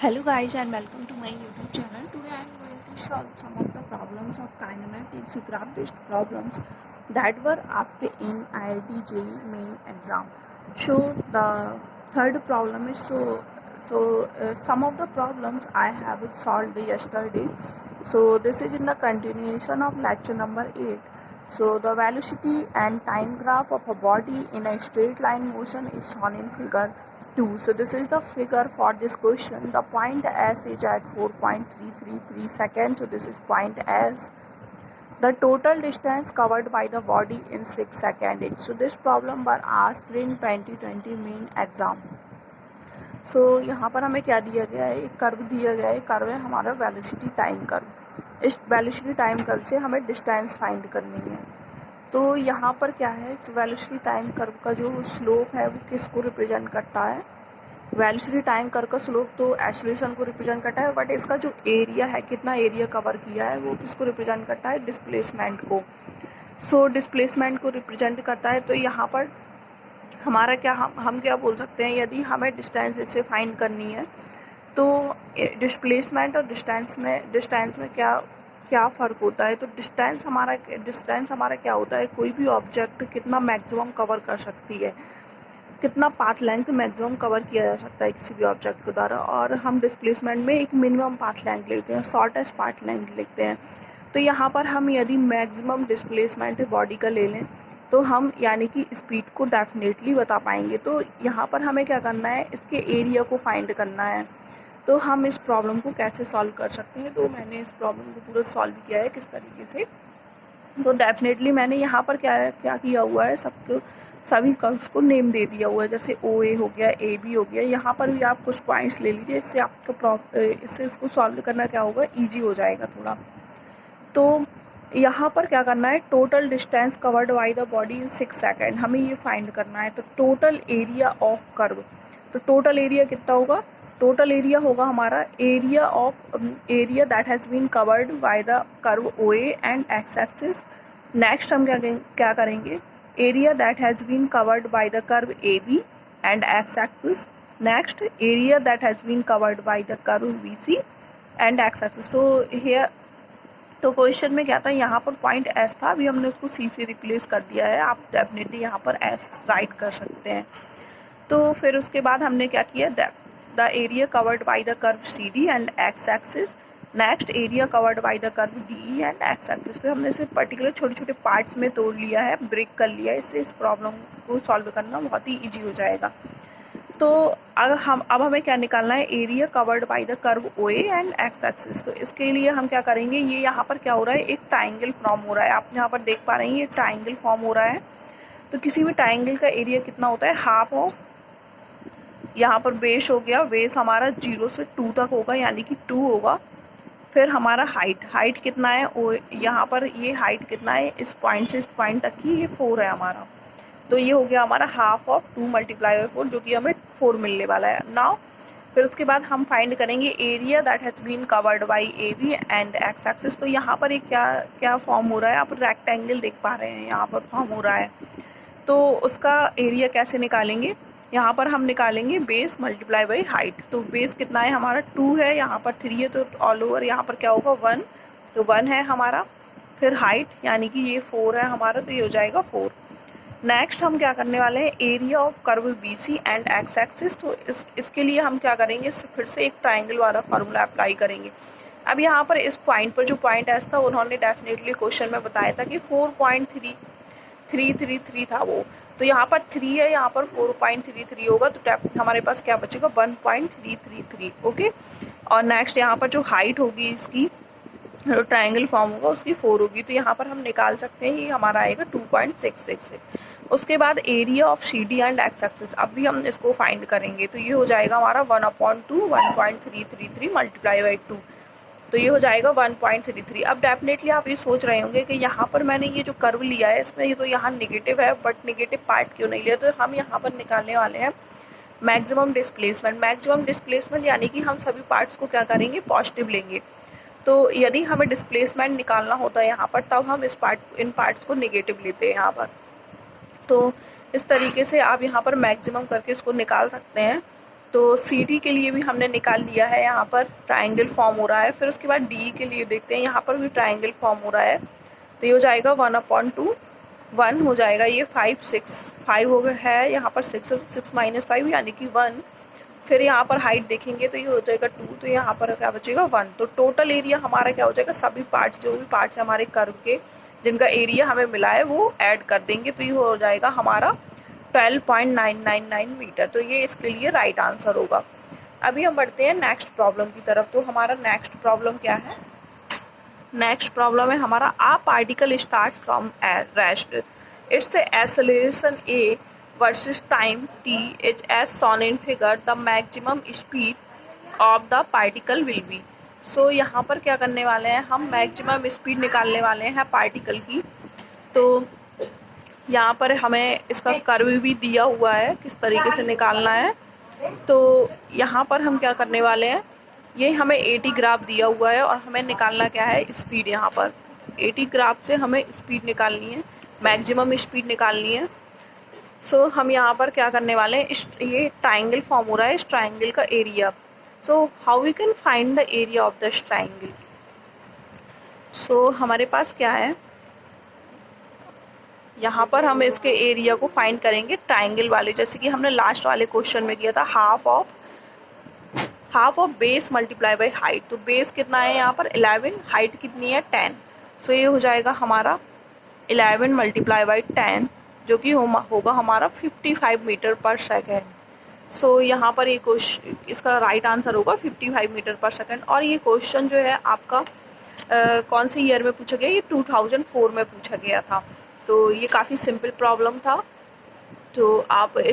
Hello guys and welcome to my YouTube channel. Today I am going to solve some of the problems of kinematics graph based problems that were asked in IIT JEE main exam. So the third problem is some of the problems I have solved yesterday. So this is in the continuation of lecture number 8. So the velocity and time graph of a body in a straight line motion is shown in figure 2. So this is the figure for this question. The point S is at 4.333 seconds. So this is point S. The total distance covered by the body in 6 seconds. So this problem was asked in 2020 main exam. सो यहाँ पर हमें क्या दिया गया है, एक curve दिया गया है, कर्व है हमारा वेलोसिटी टाइम कर्व। इस वेलोसिटी टाइम कर्व से हमें डिस्टेंस फाइंड करनी है। तो यहाँ पर क्या है, वेलोसिटी टाइम कर्व का जो स्लोप है वो किसको रिप्रेजेंट करता है? वेलोसिटी टाइम कर्व का स्लोप तो एक्सेलरेशन को रिप्रेजेंट करता है, बट इसका जो एरिया है, कितना एरिया कवर किया है, वो किसको रिप्रेजेंट करता है? डिस्प्लेसमेंट को। सो डिस्प्लेसमेंट को रिप्रेजेंट करता है। तो यहाँ पर हमारा क्या, हम क्या बोल सकते हैं, यदि हमें डिस्टेंस इससे फाइंड करनी है तो डिस्प्लेसमेंट और डिस्टेंस में क्या क्या फ़र्क होता है? तो डिस्टेंस हमारा क्या होता है, कोई भी ऑब्जेक्ट कितना मैक्सिमम कवर कर सकती है, कितना पाथ लेंथ मैक्सिमम कवर किया जा सकता है किसी भी ऑब्जेक्ट के द्वारा। और हम डिस्प्लेसमेंट में एक मिनिमम पाथ लेंथ लेते हैं, शॉर्टेस्ट पाथ लेंथ लिखते हैं। तो यहाँ पर हम यदि मैक्सिमम डिस्प्लेसमेंट बॉडी का ले लें तो हम यानी कि स्पीड को डेफिनेटली बता पाएंगे। तो यहाँ पर हमें क्या करना है, इसके एरिया को फाइंड करना है। तो हम इस प्रॉब्लम को कैसे सॉल्व कर सकते हैं? तो मैंने इस प्रॉब्लम को पूरा सॉल्व किया है किस तरीके से। तो डेफिनेटली मैंने यहाँ पर क्या किया हुआ है, सभी कर्व्स को नेम दे दिया हुआ है। जैसे OA हो गया, AB हो गया। यहाँ पर भी आप कुछ पॉइंट्स ले लीजिए, इससे इसको सॉल्व करना क्या होगा, ईजी हो जाएगा थोड़ा। तो यहाँ पर क्या करना है, total distance covered by the body in 6 second, हमें ये फाइंड करना है। तो टोटल एरिया ऑफ कर्व, तो टोटल एरिया कितना होगा? टोटल एरिया होगा हमारा area that has been covered by the curve OA and X axis. Next हम क्या करेंगे, area that has been covered by the curve AB and X axis. Next area that has been covered by the curve BC and X axis. So here तो question में क्या था, यहाँ पर point S था, अभी हमने उसको C से रिप्लेस कर दिया है। आप डेफिनेटली यहाँ पर S राइट कर सकते हैं। तो फिर उसके बाद हमने क्या किया, the area covered by the curve CD and X axis. Next area covered by the curve DE and X axis. तो हमने इसे पर्टिकुलर छोटे छोटे पार्ट्स में तोड़ लिया है, ब्रेक कर लिया है। इससे इस प्रॉब्लम को सॉल्व करना बहुत ही ईजी हो जाएगा। तो अब हमें क्या निकालना है, area covered by the curve OA and X axis. तो इसके लिए हम क्या करेंगे, ये यहाँ पर क्या हो रहा है, एक ट्राइंगल फॉर्म हो रहा है। आप यहाँ पर देख पा रहे हैं ये ट्राइंगल फॉर्म हो रहा है। तो किसी भी ट्राइंगल का एरिया कितना होता है, हाफ ऑफ, यहाँ पर बेस हो गया, बेस हमारा 0 से 2 तक होगा, यानी कि 2 होगा। फिर हमारा हाइट कितना है, यहाँ पर ये हाइट कितना है, इस पॉइंट से इस पॉइंट तक की, ये 4 है हमारा। तो ये हो गया हमारा हाफ ऑफ 2 मल्टीप्लाई बाई 4, जो कि हमें 4 मिलने वाला है नाउ। फिर उसके बाद हम फाइंड करेंगे area that has been covered by AB and X axis. तो यहाँ पर एक क्या फॉर्म हो रहा है, आप रेक्टेंगल देख पा रहे हैं, यहाँ पर फॉर्म हो रहा है। तो उसका एरिया कैसे निकालेंगे, यहाँ पर हम निकालेंगे बेस मल्टीप्लाई बाई हाइट। तो बेस कितना है हमारा, 2 है, यहाँ पर 3 है, तो ऑल ओवर यहाँ पर क्या होगा, 1। तो 1 है हमारा। फिर हाइट यानी कि ये 4 है हमारा, तो ये हो जाएगा 4। नेक्स्ट हम क्या करने वाले हैं, area of curve BC and X axis. तो इसके लिए हम क्या करेंगे, फिर से एक ट्राइंगल वाला फार्मूला अप्लाई करेंगे। अब यहाँ पर इस पॉइंट पर जो पॉइंट S था, उन्होंने डेफिनेटली क्वेश्चन में बताया था कि 4.333 था वो। तो यहाँ पर 3 है, यहाँ पर 4.33 होगा, तो हमारे पास क्या बचेगा, 1.333। ओके। और नेक्स्ट यहाँ पर जो हाइट होगी इसकी, ट्राइंगल फॉर्म होगा, उसकी 4 होगी। तो यहाँ पर हम निकाल सकते हैं, ये हमारा आएगा 2.666। उसके बाद area of CD and X axis, अब भी हम इसको फाइंड करेंगे। तो ये हो जाएगा हमारा 1/2 1.333 मल्टीप्लाई बाई 2। तो ये हो जाएगा 1.33। अब डेफिनेटली आप ये सोच रहे होंगे कि यहाँ पर मैंने ये जो कर्व लिया है, इसमें ये तो यहाँ निगेटिव है, बट निगेटिव पार्ट क्यों नहीं लिया? तो हम यहाँ पर निकालने वाले हैं मैक्सिमम डिस्प्लेसमेंट। मैक्सिमम डिस्प्लेसमेंट यानी कि हम सभी पार्ट्स को क्या करेंगे, पॉजिटिव लेंगे। तो यदि हमें डिस्प्लेसमेंट निकालना होता है यहाँ पर, तब हम इन पार्ट्स को नेगेटिव लेते हैं यहाँ पर। तो इस तरीके से आप यहाँ पर मैक्सिमम करके इसको निकाल सकते हैं। तो सी डी के लिए भी हमने निकाल लिया है, यहाँ पर ट्राइंगल फॉर्म हो रहा है। फिर उसके बाद डी के लिए देखते हैं, यहाँ पर भी ट्राइंगल फॉर्म हो रहा है। तो ये हो जाएगा 1/2, 1 हो जाएगा, ये 5 6 5 हो गया है, यहाँ पर 6 माइनस 5 यानी कि 1। फिर यहाँ पर हाइट देखेंगे तो ये हो जाएगा 2, तो यहाँ पर क्या बचेगा 1। तो टोटल एरिया हमारा क्या हो जाएगा, सभी पार्ट्स जो भी पार्ट्स हमारे कर्व के जिनका एरिया हमें मिला है वो ऐड कर देंगे, तो ये हो जाएगा हमारा 12.999 मीटर। तो ये इसके लिए राइट आंसर होगा। अभी हम बढ़ते हैं नेक्स्ट प्रॉब्लम की तरफ। तो हमारा नेक्स्ट प्रॉब्लम क्या है, नेक्स्ट प्रॉब्लम है हमारा, a particle start from rest, it's acceleration a versus time t is as shown in figure, the maximum speed of the particle will be. So यहाँ पर क्या करने वाले हैं, हम मैक्सिमम स्पीड निकालने वाले हैं पार्टिकल की। तो यहाँ पर हमें इसका कर्व भी दिया हुआ है किस तरीके से निकालना है। तो यहाँ पर हम क्या करने वाले हैं, ये हमें 80 ग्राफ दिया हुआ है और हमें निकालना क्या है, स्पीड। यहाँ पर 80 ग्राफ से हमें स्पीड निकालनी है, मैक्सिमम स्पीड निकालनी है। सो हम यहाँ पर क्या करने वाले हैं, ये ट्राइंगल फॉर्म हो रहा है, इस ट्राइंगल का area. So how we can find the area of this triangle. So हमारे पास क्या है, यहाँ पर हम इसके एरिया को फाइंड करेंगे ट्राइंगल वाले, जैसे कि हमने लास्ट वाले क्वेश्चन में किया था, half of base multiply by height. तो बेस कितना है यहाँ पर 11, हाइट कितनी है 10। सो ये हो जाएगा हमारा 11 मल्टीप्लाई बाई 10, जो कि होगा हमारा 55 मीटर पर सेकेंड। सो यहाँ पर ये क्वेश्चन, इसका राइट आंसर होगा 55 मीटर पर सेकेंड। और ये क्वेश्चन जो है आपका कौन से ईयर में पूछा गया, ये 2004 में पूछा गया था। तो ये काफ़ी सिंपल प्रॉब्लम था। तो आप इस